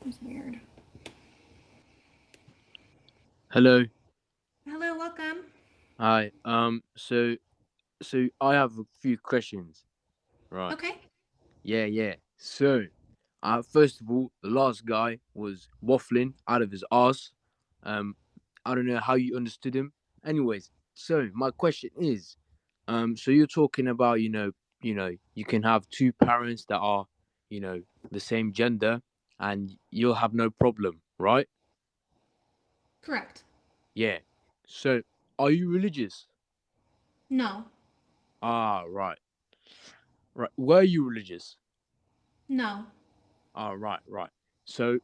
It's weird. Hello. Hello, welcome. Hi. So I have a few questions. Right. Okay. Yeah. So, first of all, the last guy was waffling out of his ass. Um, I don't know how you understood him. Anyways, so my question is, so you're talking about, you can have two parents that are, the same gender, and you'll have no problem, right? Correct. Yeah. So, are you religious? No. Ah, right. Right. Were you religious? No. Ah, right. So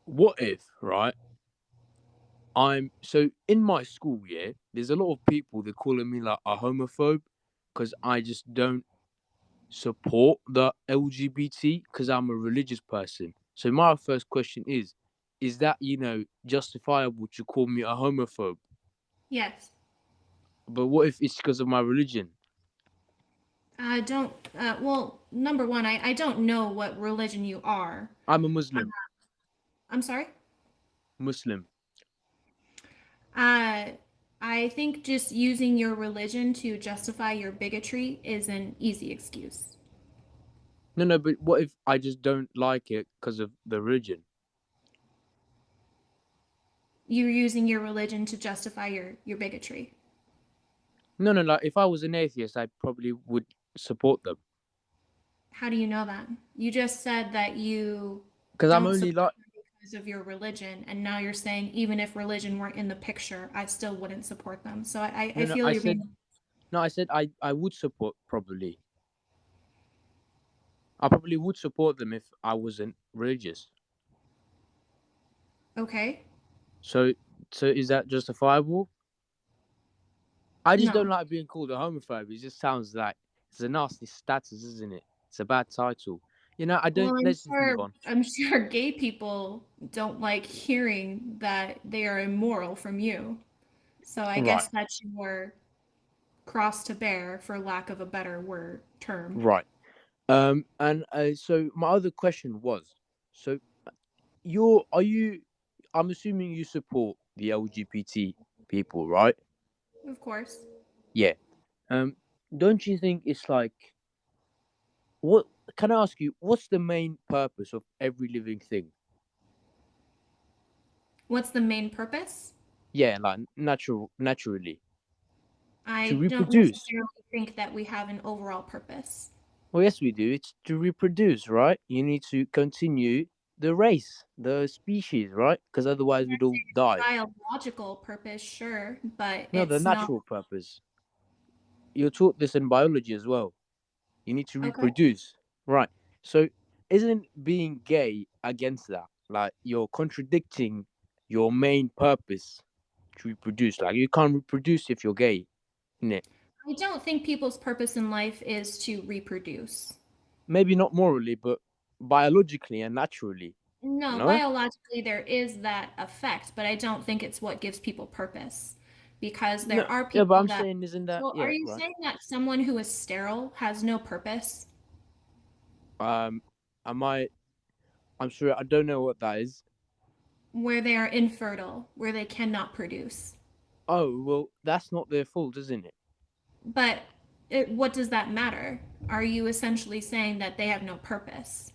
what if, right? I'm so in my school, yeah, there's a lot of people that calling me like a homophobe because I just don't support the LGBT because I'm a religious person. So my first question is that, justifiable to call me a homophobe? Yes. But what if it's because of my religion? I don't, well, number one, I don't know what religion you are. I'm a Uh, Muslim. I'm sorry? Muslim. Uh, I think just using your religion to justify your bigotry is an easy excuse. No, but what if I just don't like it because of the religion? You're using your religion to justify your bigotry. No. Like if I was an atheist, I probably would support them How do you know that? You just said that you because I'm don't only support like them because of your religion, and now you're saying even if religion weren't in the picture, I still wouldn't support them. So I no. feel I you're said being no. I said I would support probably. I probably would support them if I wasn't religious. okay. So is that justifiable? I just don't No. like being called a homophobe. It just sounds like it's a nasty status, isn't it? It's a bad title. I don't. Well, I'm Let's just move sure on. I'm sure gay people don't like hearing that they are immoral from you. So I Right. guess that's your cross to bear, for lack of a better word term. Right. And so my other question was, so are you? I'm assuming you support the LGBT people, right? Of course. Yeah. Um, don't you think it's like what? Can I ask you what's the main purpose of every living thing? What's the main purpose? Yeah, like naturally to I don't reproduce. necessarily think that we have an overall purpose. Well, yes, we do. It's to reproduce, right? You need to continue the race, the species, right? Because otherwise we'd all die. Biological purpose, sure, but No, the it's not natural purpose. You're taught this in biology as well. You need to okay. reproduce, right? So, isn't being gay against that? Like you're contradicting your main purpose to reproduce. Like you can't reproduce if you're gay, innit? I don't think people's purpose in life is to reproduce. Maybe not morally, but biologically and naturally. No, No, biologically there is that effect, but I don't think it's what gives people purpose. Because no, there are yeah, but people I'm that, saying, isn't that so are yeah, you right? saying that someone who is sterile has no purpose? Um, am I? I'm sure I don't know what that is. Where they are infertile, where they cannot produce. Oh well, that's not their fault, isn't it? But what does that matter? Are you essentially saying that they have no purpose?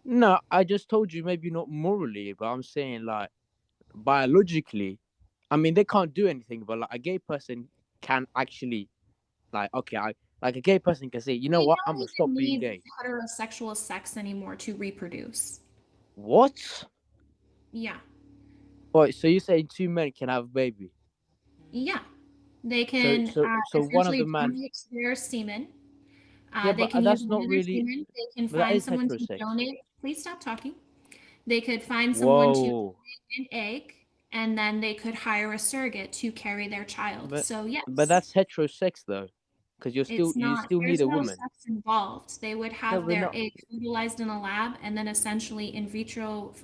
No, I just told you maybe not morally, but I'm saying like biologically. I mean, they can't do anything, but like a gay person can actually like okay, I like a gay person can say, you know They what, I'm don't gonna even stop being need gay. heterosexual sex anymore to reproduce. What? Yeah. Wait, so you're saying two men can have a baby? Yeah. They So can so so one of the essentially man, donate their semen. yeah, They but can use that's one not of their really, semen. They can but that find is someone to heterosex. donate. Please stop talking. They could find someone to Whoa, donate an egg, and then they could hire a surrogate to carry their child. but So, but yes, that's heterosex though, because it's you not, still need there's a no woman. sex involved. They would No, have but their not. egg fertilized in a lab and then essentially in vitro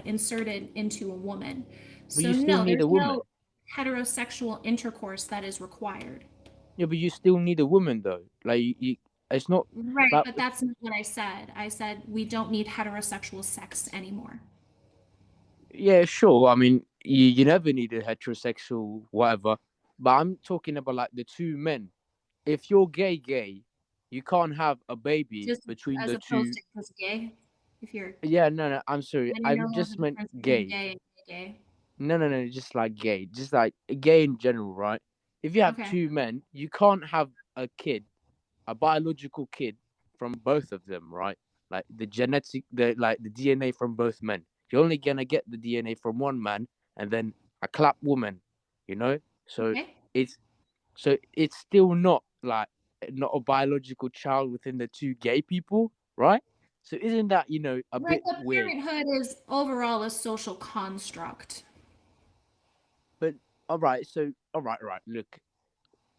inserted into a woman. But So, you still no, need there's a no woman. heterosexual intercourse that is required. Yeah, but you still need a woman though. Like it's not Right, like but that's not what I said. I said we don't need heterosexual sex anymore. Yeah, sure. I mean, you never need a heterosexual whatever, but I'm talking about like the two men. If you're gay, you can't have a baby Just between as the opposed two. to just gay. If you're, Yeah, no, I'm sorry. I didn't I know there was a just meant difference between gay. gay and gay. No, just like gay, just like gay in general, right? If you have Okay. two men, you can't have a kid, a biological kid from both of them, right? Like the DNA from both men. You're only gonna get the DNA from one man and then a clap woman, you know. So Okay. it's it's still not like not a biological child within the two gay people, right? So isn't that a Right, bit but weird? parenthood is overall a social construct. But all right. Look,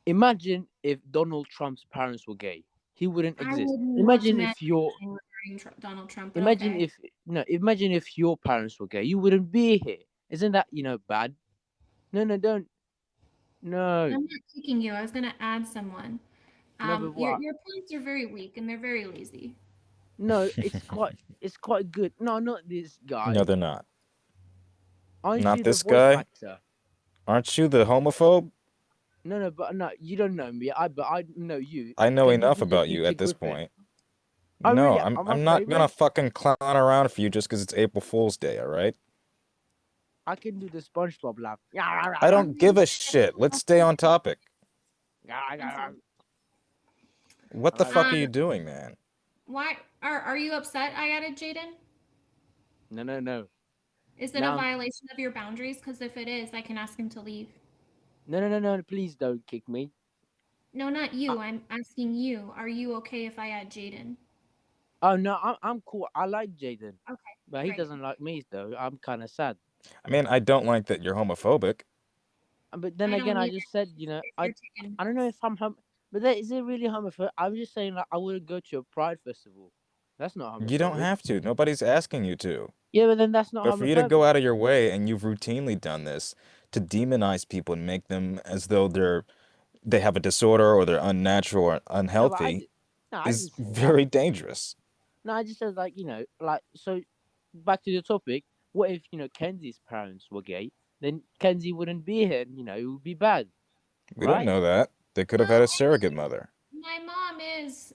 imagine if Donald Trump's parents were gay. He wouldn't I exist. wouldn't know what to Imagine mention if your regarding Donald Trump, but imagine okay. if no, imagine if your parents were gay. You wouldn't be here. Isn't that, bad? No, don't. No. I'm not kicking you. I was gonna add someone. No, but Your what? your parents are very weak and they're very lazy. No, it's quite good. No, not this No, guy. they're not. Aren't Not you the this voice guy. actor? Aren't you the homophobe? No, but no, you don't know me. I know you. I know Can you enough be just about be you at this Griffin? point. Oh No, really? I'm I'm my I'm not gonna favorite. fucking clown around for you just because it's April Fool's Day, all right? I can do the SpongeBob laugh. I I'm don't really give a upset. shit. Let's stay on topic. I'm sorry. What the Alright, fuck are you Um, doing, man? why are you upset I added Jaden? no. Is it a Now, violation of your boundaries? Because if it is, I can ask him to leave. no. Please don't kick me. No, not I, you. I'm asking you. Are you okay if I add Jaden? oh no, I'm cool. I like Jaden, Okay, but he great. doesn't like me though. I'm kind of sad. I mean, I don't like that you're homophobic. But then I again, don't I either just said, if you're taking I don't know if I'm But that is it really homophobic? I'm just saying like I wouldn't go to a pride festival. That's not You don't homophobic. have to. Nobody's asking you to. Yeah, but then that's not But for you to go homophobic. out of your way, and you've routinely done this, to demonize people and make them as though they have a disorder or they're unnatural or No, but unhealthy I is didn't say that. very dangerous. No, I just said like like so. Back to the topic. What if Kenzie's parents were gay? Then Kenzie wouldn't be here. And, it would be bad, We don't right? know that. They could have Well, had a I surrogate mean, mother. my mom is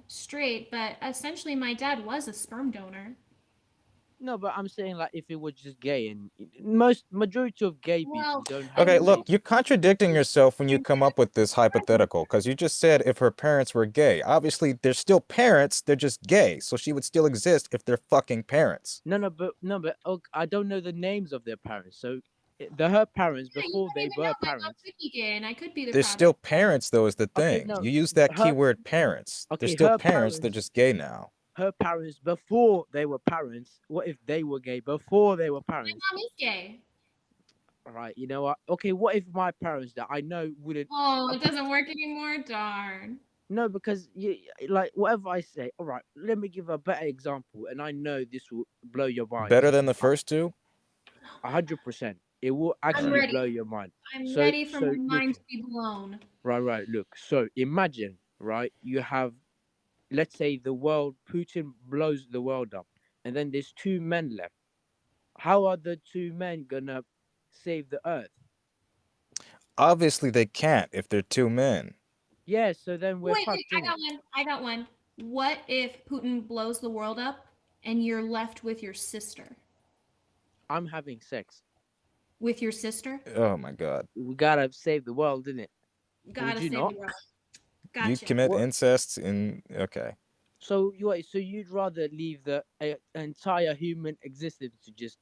straight, but essentially my dad was a sperm donor. No, but I'm saying like if it was just gay, and most majority of gay people Well, don't have Okay, in look, kids. you're contradicting yourself when you my come up with this hypothetical because you just said if her parents were gay. Obviously, they're still parents, they're just gay. So she would still exist if they're fucking parents. No, but I don't know the names of their parents. So her parents yeah, you before don't they even were know my mom parents. cookie did, and I could be the They're product. still parents, though, is the Okay, thing. no, You use that her keyword parents. They're okay still her parents, they're parents just gay now. her parents before they were parents. What if they were gay before they were My parents? mom is gay. All right, you know what? Okay, what if my parents that I know wouldn't? Oh, Uh, it doesn't work anymore. Darn. no, because like whatever I say. All right, let me give a better example, and I know this will blow your mind. Better than the first two? 100%. It will All I'm right. actually ready. blow your mind. I'm So ready for my so look, mind to be blown. right. Look. So imagine, right? You have, let's say, the world. Putin blows the world up, and then there's two men left. How are the two men gonna save the earth? Obviously, they can't if they're two men. Yeah. So then we're Wait, fucked I in it. got one. I got one. What if Putin blows the world up and you're left with your sister? I'm having sex. With your sister? Oh my God. We gotta save the world, innit? Would Gotta you save not? the world. You Gotcha. commit What? incest in. Okay. So you'd rather leave the entire human existence to just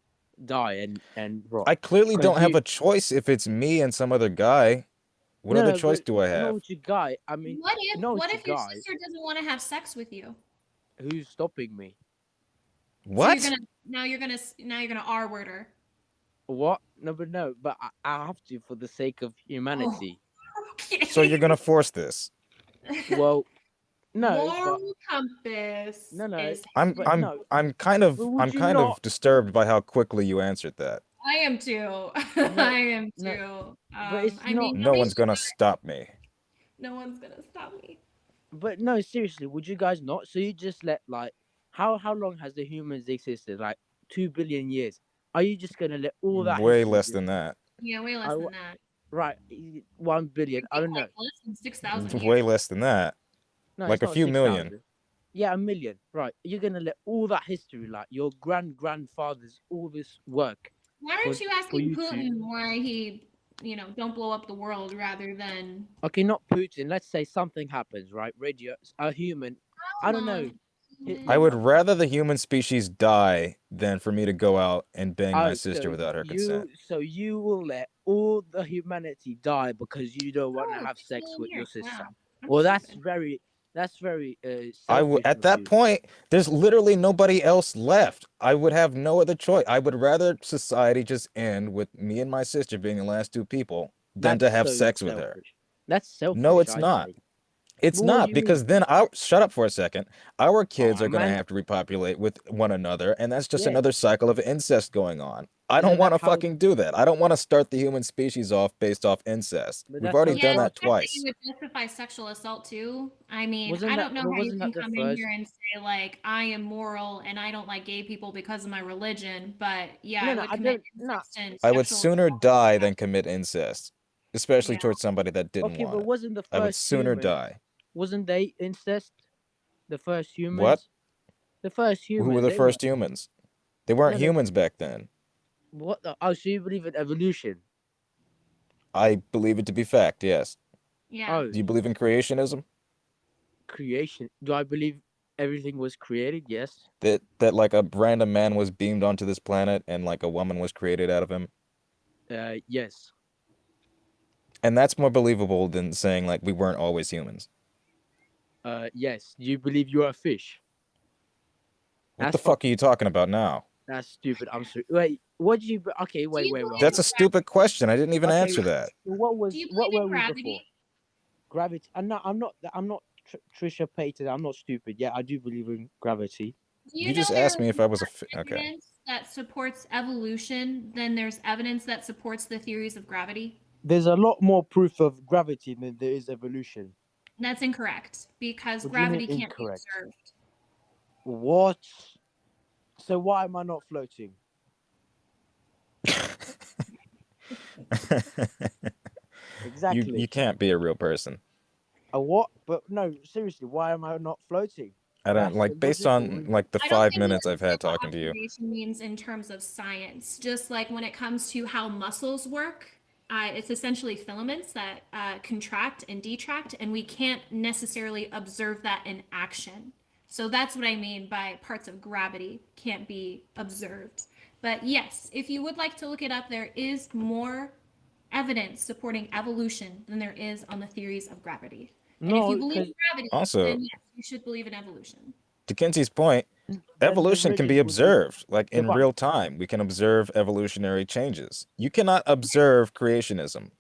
die and rot? I clearly Because don't have you a choice if it's me and some other guy. What other no, choice but do I not have? with your guy. I mean, not What with your if your guy. sister doesn't want to have sex with you? Who's stopping me? So What? now you're gonna R word her. What? No, but no, but I have to for the sake of Oh, humanity. So you're okay. gonna force this? Well, no, but Moral compass no, is I'm but I'm no. I'm kind But of would I'm you kind not? of disturbed by how quickly you answered that. I am too. No, I am no. too. But it's I not. mean, No one's gonna stop me. no one's gonna stop me. But no, seriously, would you guys not? So you just let like how long has the humans existed? Like 2 billion years. Are you just gonna let all that Way history less just than that. Yeah, way I less w- than that. right 1 billion? I I think don't like know. less than 6,000 Way years. less than that. No, Like it's a not few million. 6,000. Yeah, a million. Right. You're gonna let all that history, like your grandfather's, all this work Why for aren't you for asking you to. Putin why he, don't blow up the world rather than Okay, not Putin. Let's say something happens, right? Radio, a human. I don't know. Elon? I would Human. rather the human species die than for me to go out and bang my Oh, sister so without her consent. you will let all the humanity die because you don't want to Oh, have six sex million with your years. sister. Wow. I'm Well, that's stupid. very I would selfish at of that you. point, there's literally nobody else left. I would have no other choice. I would rather society just end with me and my sister being the last two people than That's to have so sex with her. selfish. That's No, selfish, it's I'd not. say. It's But what do not you mean? because then I shut up for a second. Our kids Oh are going to man, have to repopulate with one another, and that's just yeah. another cycle of incest going on. I don't Isn't want that to how? fucking do that. I don't want to start the human species off based off incest. But We've that's already not the Yeah, done the that first fact one. that you twice. would justify sexual assault too. I mean, Wasn't I that? don't know But how you wasn't that can the come in first? here and say like I am moral and I don't like gay people because of my religion, but yeah, No, I no, would I commit don't. No. incest and I would sexual sooner assault. die than commit incest, especially Yeah. towards somebody that didn't Okay, want but it. wasn't the I would first sooner human? die. Wasn't they incest? The first What? humans. The first Who were humans. the They were. first humans? They weren't No, no. humans back then. What the? Oh, so you believe in evolution? I believe it to be fact, yes. Yeah. Oh, Do you believe in creationism? creation. Do I believe everything was created? Yes. That like a random man was beamed onto this planet and like a woman was created out of him? Yes. And that's more believable than saying like we weren't always humans. Yes. Do you believe you are a fish? What the That's fu- fuck are you talking about now? That's stupid. I'm sorry. Wait. What did you? Okay. Do you Wait. believe Hold That's in a on. stupid question. I didn't even Okay. answer that. do you What believe were in we before? gravity? Gravity. I'm not Trisha Payton. I'm not stupid. Yeah, I do believe in gravity. Do you You know just there asked is me if I was more okay. evidence that supports evolution than there's evidence that supports the theories of gravity? There's a lot more proof of gravity than there is evolution. That's incorrect because What do you mean gravity can't be incorrect? observed. What? So why am I not floating? you Exactly. can't be a real person. A what? But no, seriously, why am I not floating? I don't That's like based illogical. on like the I don't 5 minutes think I've you had understand what talking to you. observation means in terms of science. Just like when it comes to how muscles work, it's essentially filaments that contract and detract, and we can't necessarily observe that in action. So that's what I mean by parts of gravity can't be observed. But yes, if you would like to look it up, there is more evidence supporting evolution than there is on the theories of gravity. And if you No, believe in because gravity, Also, then yes, you should believe in evolution. to Kinsey's point, then the evolution can be religion would be observed like yeah, in real time. We can observe evolutionary changes. You cannot observe creationism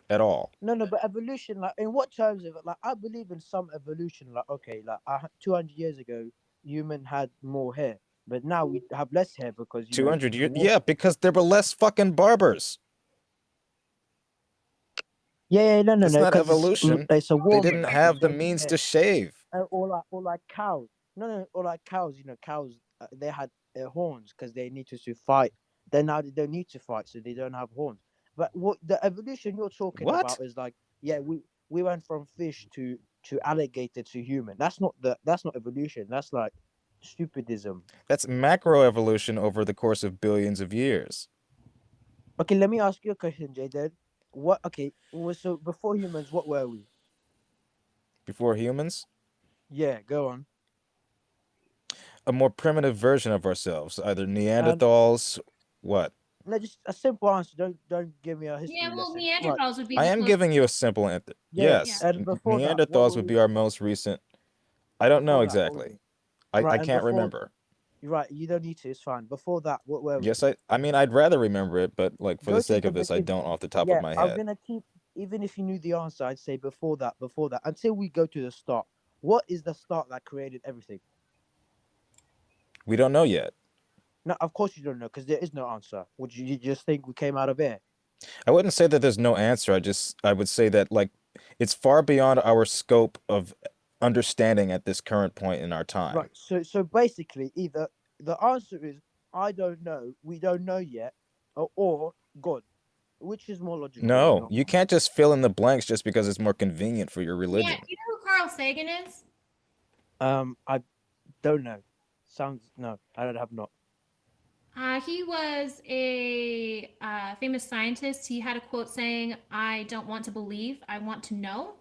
at all. no, but evolution, like in what terms of it? Like I believe in some evolution. Like okay, 200 years ago, human had more hair, but now we have less hair because 200 years? war. Yeah, because there were less fucking barbers. Yeah, no, It's not because evolution. it's a They war didn't machine. have the So means hair. to shave. Or like cows. No, or like cows. Cows. They had horns because they needed to fight. Then now they don't need to fight, so they don't have horns. But what the evolution you're talking What? about is like, yeah, we went from fish to alligator to human. That's not evolution. That's like stupidism. That's macroevolution over the course of billions of years. Okay, let me ask you a question, Jaden. What? Okay, so before humans, what were we? Before humans, Yeah, go on. a more primitive version of ourselves, either And Neanderthals, what? no, just a simple answer. Don't give me a Yeah, history well, lesson. Right. Neanderthals would be I the am closest. giving you a simple answer. Yeah. Yeah. Yes, And before that, what Neanderthals were would we? be our most recent. I don't know Before that, what were exactly. we? I Right. And can't before, remember. right, you don't need to. It's fine. Before that, what were we? Yes, I mean, I'd rather remember it, but like for the Go to sake the of this, I beginning. don't off the top of Yeah, my I'm head. gonna keep. Even if you knew the answer, I'd say before that, until we go to the start. What is the start that created everything? We don't know yet. No, of course you don't know because there is no answer. Would you just think we came out of air? I wouldn't say that there's no answer. I would say that like it's far beyond our scope of understanding at this current point in our time. Right. So basically, either the answer is I don't know. We don't know yet. Or God. Which is more logical? No, you can't just fill in the blanks just because it's more convenient for your Yeah, religion. do you know who Carl Sagan is? I don't know. No, I don't have not. He was a famous scientist. He had a quote saying, "I don't want to believe, I want to know."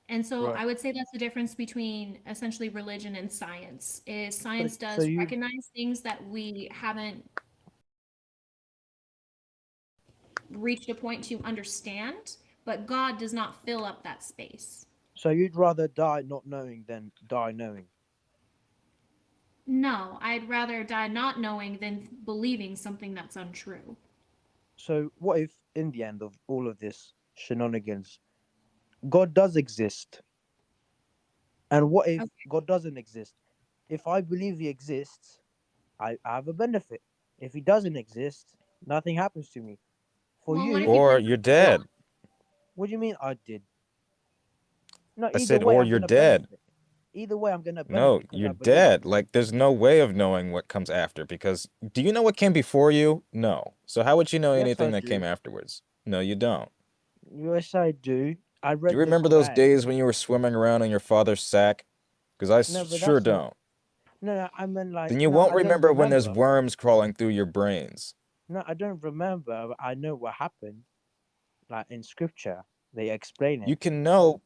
And so Right. I would say that's the difference between essentially religion and science. Is science So does you recognize things that we haven't reached a point to understand, but God does not fill up that space. so you'd rather die not knowing than die knowing? No, I'd rather die not knowing than believing something that's untrue. So what if in the end of all of this shenanigans, God does exist? And what if Okay. God doesn't exist? If I believe he exists, I have a benefit. If he doesn't exist, nothing happens to me. For Well, what if you, you Or believe you're in dead. God? what do you mean I did? No, I either said, way, or I'm you're gonna dead. benefit. Either way, I'm gonna No, benefit because you're I believe. dead. Like, there's no way of knowing what comes after because do you know what came before you? No. So how would you know Yes, anything I that came do. afterwards? No, you don't. Yes, I do. I Do read you the remember those Quran. days when you were swimming around in your father's sack? Because I No, but sure that's not. don't. No, I meant like. Then you No, won't I don't remember when there's remember. worms crawling through your brains. No, I don't remember. But I know what happened. Like in scripture, they explain You it. can know.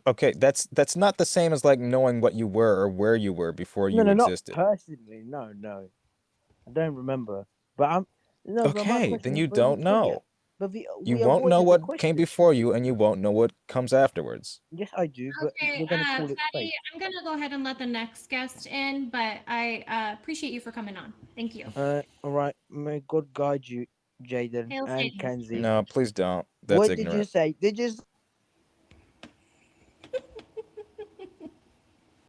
Okay, that's not the same as like knowing what you were or where you were before No, you no, not existed. personally. No, I don't remember. But I'm no. But my Okay, then question. you But we don't forget. know. But You we won't know avoided the what came question. before you, and you won't know what comes afterwards. Yes, I do. But Okay, we're gonna call it Fatty, fate. I'm gonna go ahead and let the next guest in, but I appreciate you for coming on. Thank you. All right. May God guide you, Jaden Hail and Satan. Kenzie. No, please don't. That's What did you ignorant. say? Did you